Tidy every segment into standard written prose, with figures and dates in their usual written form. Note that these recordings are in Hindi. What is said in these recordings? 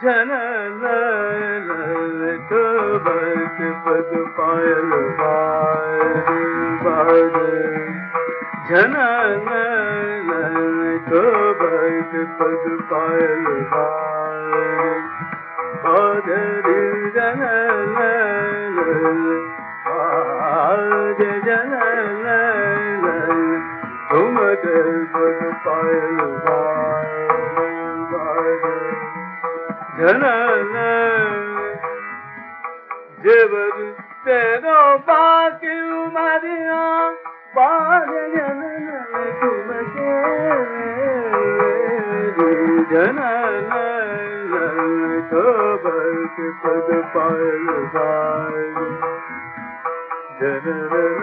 जनन तो बस पद पायल बाजे जनन तो बस पद पायल बाजे जनन बाजे जनन तुम पद पायल बाजे जनन जेवर तेरो बाकी उमरिया बाज जनन तुमके जनन तो बस पद पायल जनन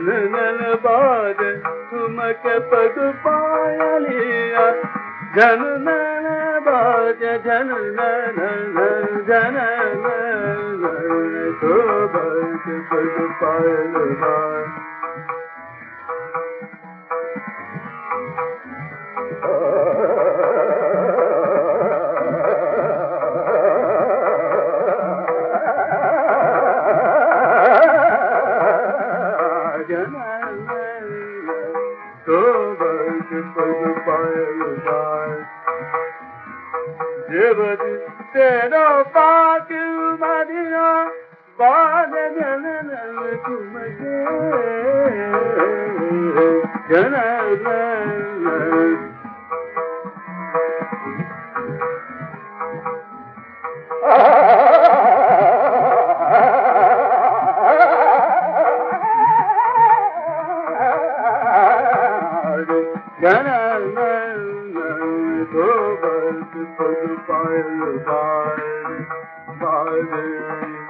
जनन बाज तुमके पग पायलिया जनन बाज जनन जनन तो बस पग पायल तेरा पाक मदिया बाज जनन तुमके जनन जनन तो बस पद पायल बाजे